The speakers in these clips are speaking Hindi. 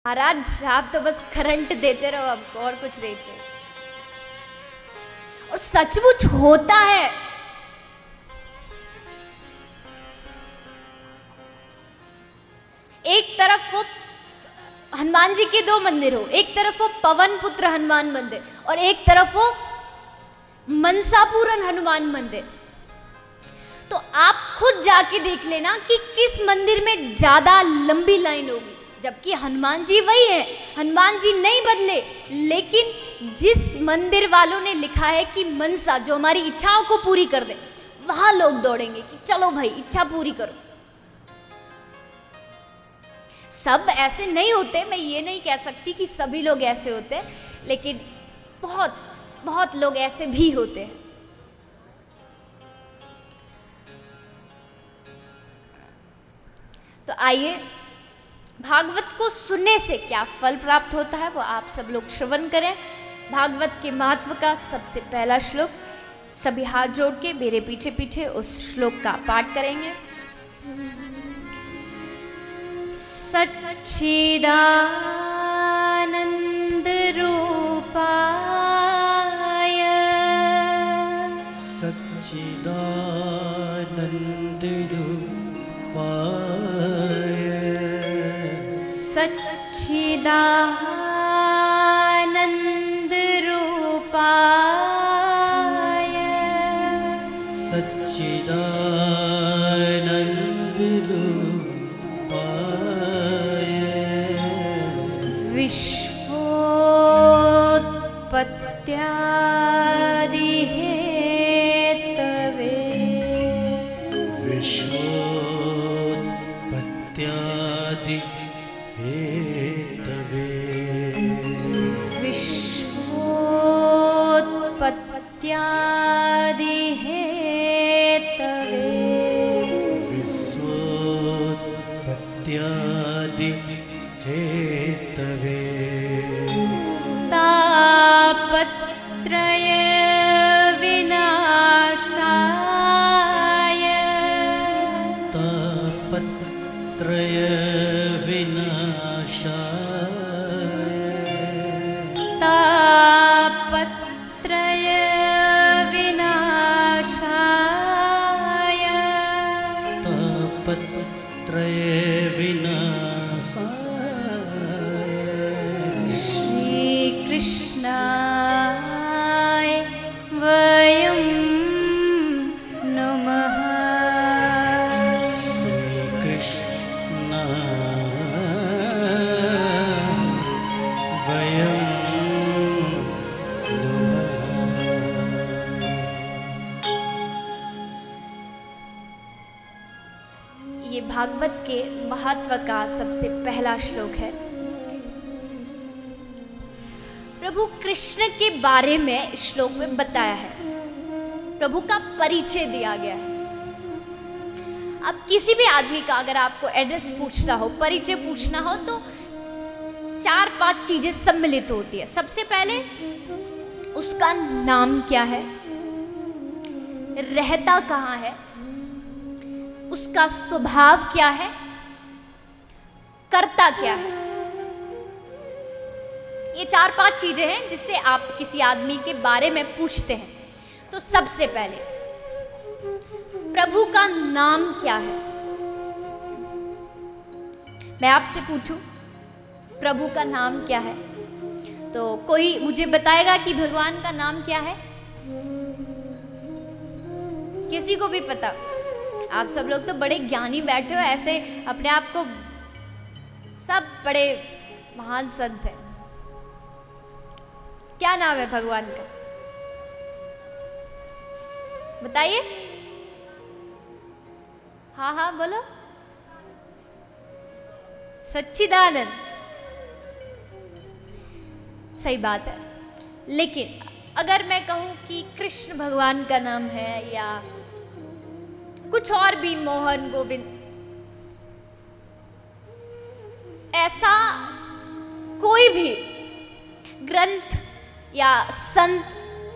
महाराज आप तो बस करंट देते रहो, हमको और कुछ नहीं चाहिए। और सचमुच होता है। एक तरफ वो हनुमान जी के 2 मंदिर हो, एक तरफ वो पवन पुत्र हनुमान मंदिर और एक तरफ वो मनसापूरन हनुमान मंदिर। तो आप खुद जाके देख लेना कि किस मंदिर में ज्यादा लंबी लाइन होगी, जबकि हनुमान जी वही है, हनुमान जी नहीं बदले। लेकिन जिस मंदिर वालों ने लिखा है कि मनसा, जो हमारी इच्छाओं को पूरी कर दे, वहां लोग दौड़ेंगे कि चलो भाई इच्छा पूरी करो। सब ऐसे नहीं होते, मैं ये नहीं कह सकती कि सभी लोग ऐसे होते हैं, लेकिन बहुत बहुत लोग ऐसे भी होते हैं। तो आइए, भागवत को सुनने से क्या फल प्राप्त होता है वो आप सब लोग श्रवण करें। भागवत के महत्व का सबसे पहला श्लोक, सभी हाथ जोड़ के मेरे पीछे पीछे उस श्लोक का पाठ करेंगे। सच्चिदानंद रूपाय, सच्चिदानंद रूपाय, सच्चिदानंद रूपाय, सच्चिदानंद रूपाय, विश्वोत्पत्त्यादि हेतवे, विश्वोत्पत्त्यादि हेतवे, विश्वोत्पत्त्यादि हेतवे, विश्वोत्पत्त्यादि हेतवे, तापत्रय विनाशाय, तापत्रय विनाशाय, तापत्रय विनाशाय, तापत्रय विनाशाय, श्रीकृष्णाय वयं नमः। श्रीकृष्णाय वयं नमः। ये भागवत के महत्व का सबसे पहला श्लोक है। प्रभु कृष्ण के बारे में इस श्लोक में बताया है, प्रभु का परिचय दिया गया है। अब किसी भी आदमी का अगर आपको एड्रेस पूछना हो, परिचय पूछना हो, तो 4-5 चीजें सम्मिलित होती है। सबसे पहले उसका नाम क्या है, रहता कहाँ है, उसका स्वभाव क्या है, करता क्या है। ये 4-5 चीजें हैं जिससे आप किसी आदमी के बारे में पूछते हैं। तो सबसे पहले प्रभु का नाम क्या है। मैं आपसे पूछूं प्रभु का नाम क्या है, तो कोई मुझे बताएगा कि भगवान का नाम क्या है? किसी को भी पता? आप सब लोग तो बड़े ज्ञानी बैठे हो, ऐसे अपने आप को सब बड़े महान संत हैं। क्या नाम है भगवान का, बताइए। हाँ हाँ बोलो। सच्चिदानंद, सही बात है। लेकिन अगर मैं कहूं कि कृष्ण भगवान का नाम है या कुछ और भी, मोहन, गोविंद, ऐसा कोई भी ग्रंथ या संत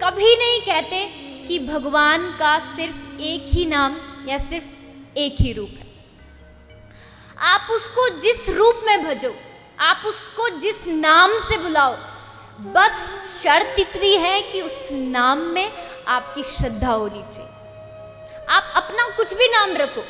कभी नहीं कहते कि भगवान का सिर्फ एक ही नाम या सिर्फ एक ही रूप है। आप उसको जिस रूप में भजो, आप उसको जिस नाम से बुलाओ, बस शर्त इतनी है कि उस नाम में आपकी श्रद्धा होनी चाहिए। आप अपना कुछ भी नाम रखो।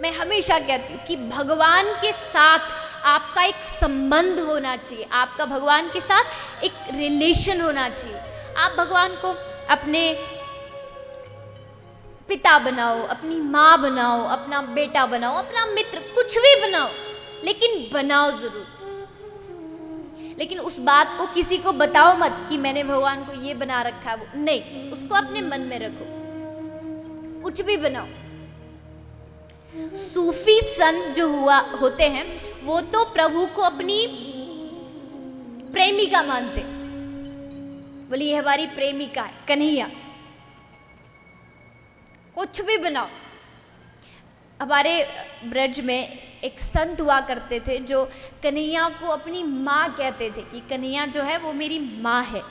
मैं हमेशा कहती हूँ कि भगवान के साथ आपका एक संबंध होना चाहिए, आपका भगवान के साथ एक रिलेशन होना चाहिए। आप भगवान को अपने पिता बनाओ, अपनी माँ बनाओ, अपना बेटा बनाओ, अपना मित्र, कुछ भी बनाओ, लेकिन बनाओ जरूर। लेकिन उस बात को किसी को बताओ मत कि मैंने भगवान को ये बना रखा है, वो नहीं, उसको अपने मन में रखो। कुछ भी बनाओ। सूफी संत जो होते हैं वो तो प्रभु को अपनी प्रेमिका मानते, बोली ये हमारी प्रेमिका है कन्हैया। कुछ भी बनाओ। हमारे ब्रज में एक संत हुआ करते थे जो कन्हैया को अपनी माँ कहते थे कि कन्हैया जो है वो मेरी माँ है।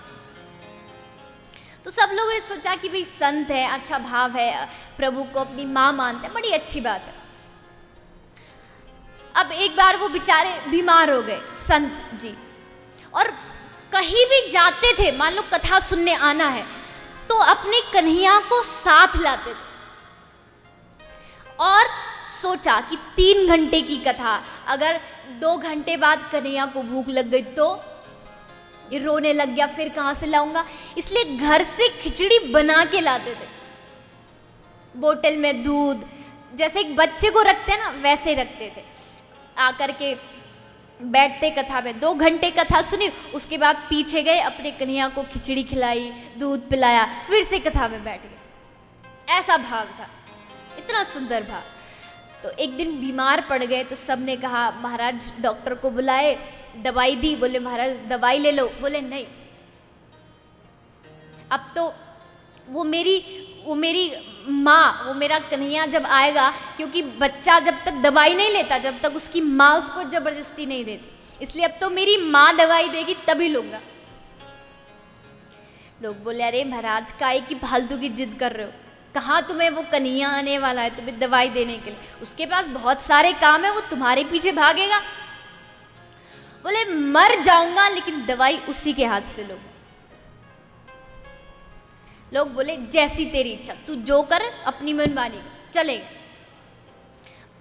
तो सब लोगों ने सोचा कि भाई संत है, अच्छा भाव है, प्रभु को अपनी माँ मानते हैं, बड़ी अच्छी बात है। अब एक बार वो बेचारे बीमार हो गए संत जी, और कहीं भी जाते थे, मान लो कथा सुनने आना है तो अपने कन्हैया को साथ लाते थे। और सोचा कि 3 घंटे की कथा, अगर 2 घंटे बाद कन्हैया को भूख लग गई तो ये रोने लग गया, फिर कहाँ से लाऊंगा, इसलिए घर से खिचड़ी बना के लाते थे, बोतल में दूध, जैसे एक बच्चे को रखते हैं ना वैसे रखते थे। आकर के बैठते कथा में, 2 घंटे कथा सुनी, उसके बाद पीछे गए, अपने कन्हैया को खिचड़ी खिलाई, दूध पिलाया, फिर से कथा में बैठ गए। ऐसा भाव था, इतना सुंदर भाव। तो एक दिन बीमार पड़ गए तो सबने कहा महाराज डॉक्टर को बुलाए, दवाई दी, बोले महाराज दवाई ले लो, बोले नहीं, अब तो वो मेरी माँ, वो मेरा कन्हैया जब आएगा, क्योंकि बच्चा जब तक दवाई नहीं लेता जब तक उसकी माँ उसको जबरदस्ती नहीं देती, इसलिए अब तो मेरी माँ दवाई देगी तभी लूंगा। लोग बोले अरे महाराज काहे की फालतू की जिद कर रहे हो, कहाँ तुम्हें वो कन्हैया आने वाला है तुम्हें दवाई देने के लिए, उसके पास बहुत सारे काम है, वो तुम्हारे पीछे भागेगा। बोले मर जाऊंगा लेकिन दवाई उसी के हाथ से लो। लोग बोले जैसी तेरी इच्छा, तू जो कर अपनी मनमानी चलेगा।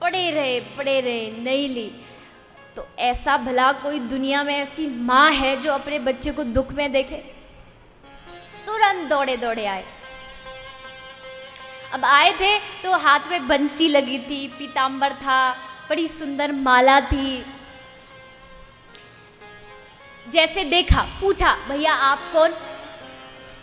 पड़े रहे नहीं ली। तो ऐसा भला कोई दुनिया में ऐसी माँ है जो अपने बच्चे को दुख में देखे? तुरंत दौड़े दौड़े आए। अब आए थे तो हाथ में बंसी लगी थी, पीतांबर था, बड़ी सुंदर माला थी। जैसे देखा पूछा भैया आप कौन?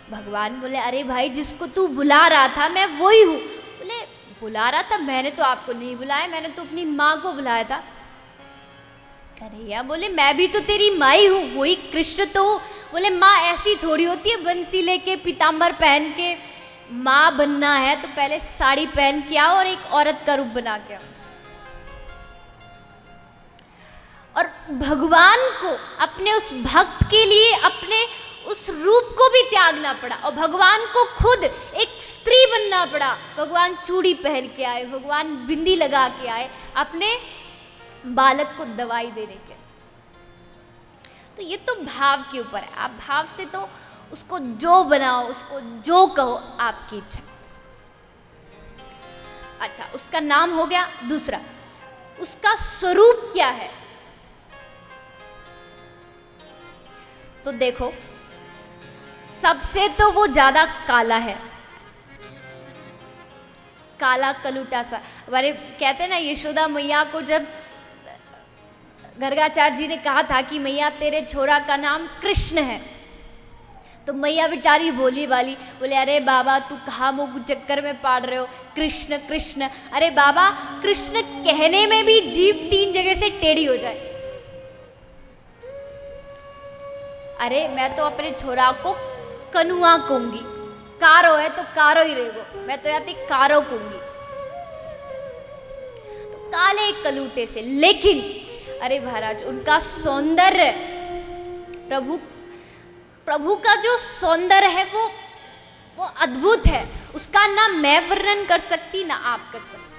भगवान बोले अरे भाई जिसको तू बुला रहा था मैं वही हूँ। बोले बुला रहा था? मैंने तो आपको नहीं बुलाया, मैंने तो अपनी माँ को बुलाया था। कन्हैया बोले मैं भी तो तेरी माँ ही हूँ, वही कृष्ण तो हूँ। बोले माँ ऐसी थोड़ी होती है, बंसी लेके पीतांबर पहन के माँ बनना है तो पहले साड़ी पहन के आओ और एक औरत का रूप बना के आओ। और भगवान को अपने उस भक्त के लिए अपने उस रूप को भी त्यागना पड़ा और भगवान को खुद एक स्त्री बनना पड़ा। भगवान चूड़ी पहन के आए, भगवान बिंदी लगा के आए अपने बालक को दवाई देने के। तो ये तो भाव के ऊपर है, आप भाव से तो उसको जो बनाओ, उसको जो कहो, आपकी इच्छा। अच्छा उसका नाम हो गया। दूसरा उसका स्वरूप क्या है? तो देखो सबसे तो वो ज्यादा काला है, काला कलूटा सा। हमारे कहते हैं ना यशोदा मैया को जब गर्गाचार्य जी ने कहा था कि मैया तेरे छोरा का नाम कृष्ण है, तो मैया बेचारी बोली वाली, बोले अरे बाबा तू कहाँ मुँह चक्कर में पाड़ रहे हो, कृष्ण कृष्ण। अरे बाबा कृष्ण कहने में भी जीभ 3 जगह से टेढ़ी हो जाए। अरे मैं तो अपने छोरा को कनुआ कहूंगी, कारो है तो कारो ही रहेगो, मैं तो याती कारो कहूंगी। तो काले कलूटे से, लेकिन अरे महाराज उनका सौंदर्य, प्रभु का जो सौंदर्य है वो अद्भुत है। उसका ना मैं वर्णन कर सकती ना आप कर सकते।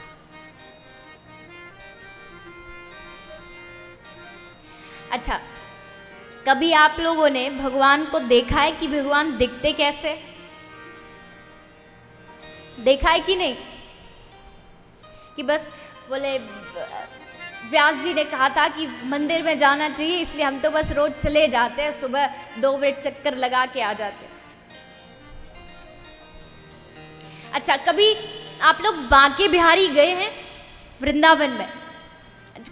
अच्छा, कभी आप लोगों ने भगवान को देखा है कि भगवान दिखते कैसे? देखा है कि नहीं? कि बस बोले व्यास जी ने कहा था कि मंदिर में जाना चाहिए, इसलिए हम तो बस रोज चले जाते हैं, सुबह 2 मिनट चक्कर लगा के आ जाते हैं। अच्छा, कभी आप लोग बांके बिहारी गए हैं वृंदावन में?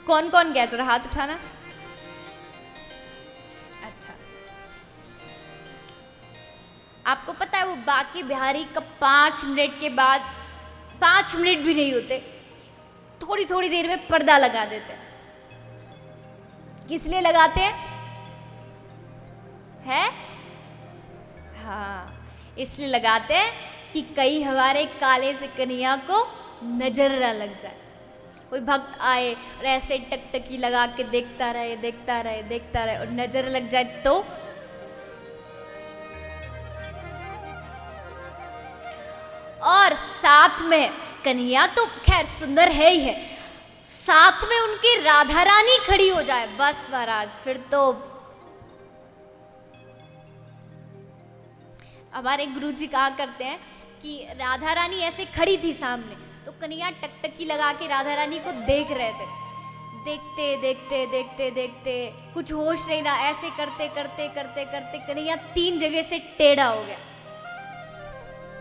कौन कौन गया? जरा हाथ उठाना। अच्छा, आपको पता है वो बांके बिहारी का 5 मिनट के बाद, 5 मिनट भी नहीं होते, थोड़ी थोड़ी देर में पर्दा लगा देते हैं। किस लिए लगाते हैं? है? हाँ, इसलिए लगाते हैं कि कहीं हमारे काले से कन्हैया को नजर ना लग जाए। कोई भक्त आए और ऐसे टकटकी लगा के देखता रहे, देखता रहे, देखता रहे और नजर लग जाए तो और साथ में कन्हैया तो खैर सुंदर है ही है, साथ में उनकी राधा रानी खड़ी हो जाए, बस महाराज फिर तो। हमारे गुरुजी कहा करते हैं कि राधा रानी ऐसे खड़ी थी सामने, तो कन्हैया टकटकी लगा के राधा रानी को देख रहे थे। देखते देखते देखते देखते कुछ होश नहीं ना, ऐसे करते करते करते करते कन्हैया 3 जगह से टेढ़ा हो गया।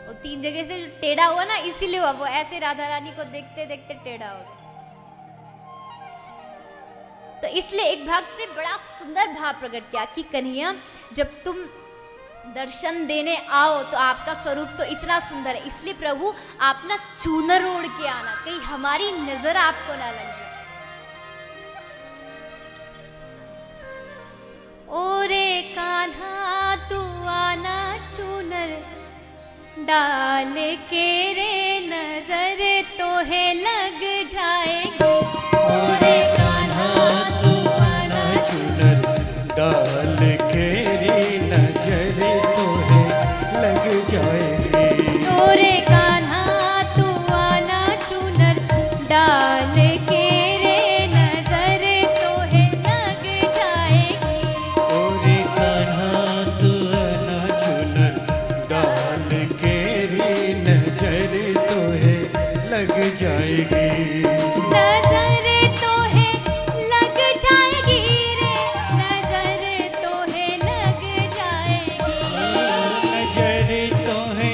वो 3 जगह से जो टेढ़ा हुआ ना, इसीलिए हुआ, वो ऐसे राधा रानी को देखते देखते टेढ़ा हो गया। तो इसलिए एक भक्त ने बड़ा सुंदर भाव प्रकट किया कि कन्हैया जब तुम दर्शन देने आओ तो आपका स्वरूप तो इतना सुंदर है, इसलिए प्रभु आप ना चूनर ओढ़ के आना, कहीं हमारी नजर आपको ना लग जाए। ओरे कान्हा तू आना चूनर डाल के रे, नजर तो है लग जाएगी। ओरे कान्हा तू आना चुनर डाल के रे, नजर तो है लग जाएगी। ओरे कान्हा तू आना चूनर डाल के रे, नजर तो है लग जाएगी। ओरे कान्हा तू आना चुनर डाल के रे, नजर तो है लग जाएगी। नजर तो है लग जाएगी रे, नजर तो है लग जाएगी। नजर तो है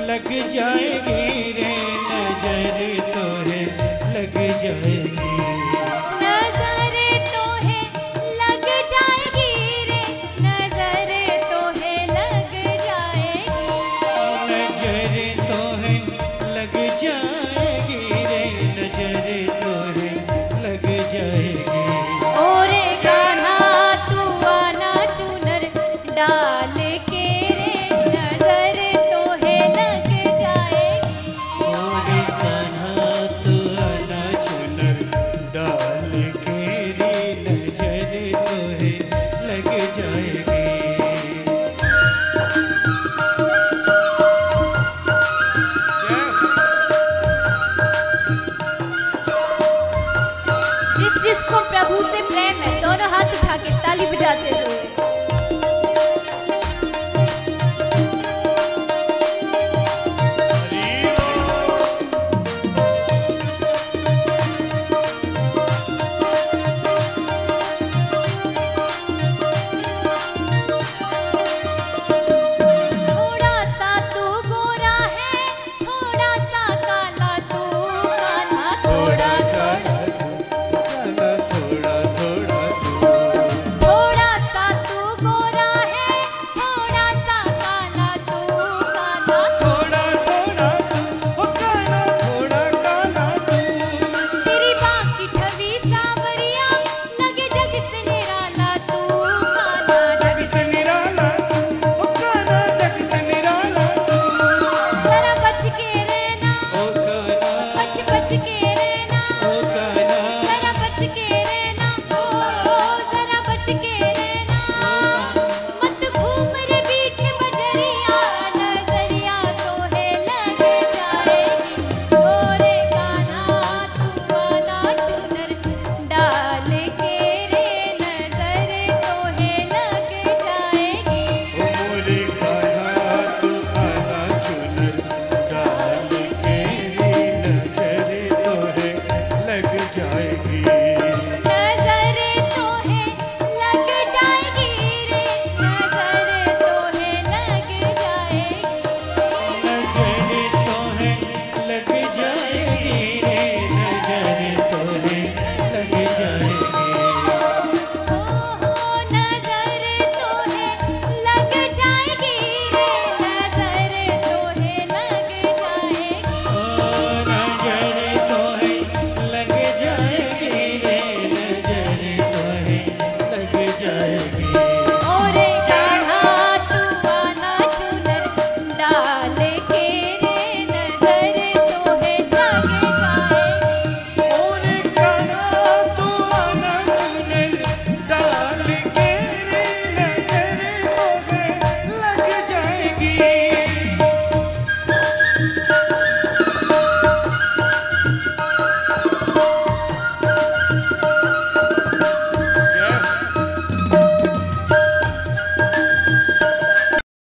लग जाएगी रे, नजर तो है लग जाएगी। नजर तो है लग जाएगी रे, नजर तो है लग जाएगी। नजर तो है लग जाएगी रे, नजर तो है लग जाएगी। ओरे कान्हा तू आना चूनर डाल के रे, नजर तो है लग जाएगी। ओरे कान्हा तू आना चुनर डाल के रे, नजर तो है लग जाएगी। जिसको प्रभु से प्रेम है, दोनों हाथ उठा के ताली बजाते रहो।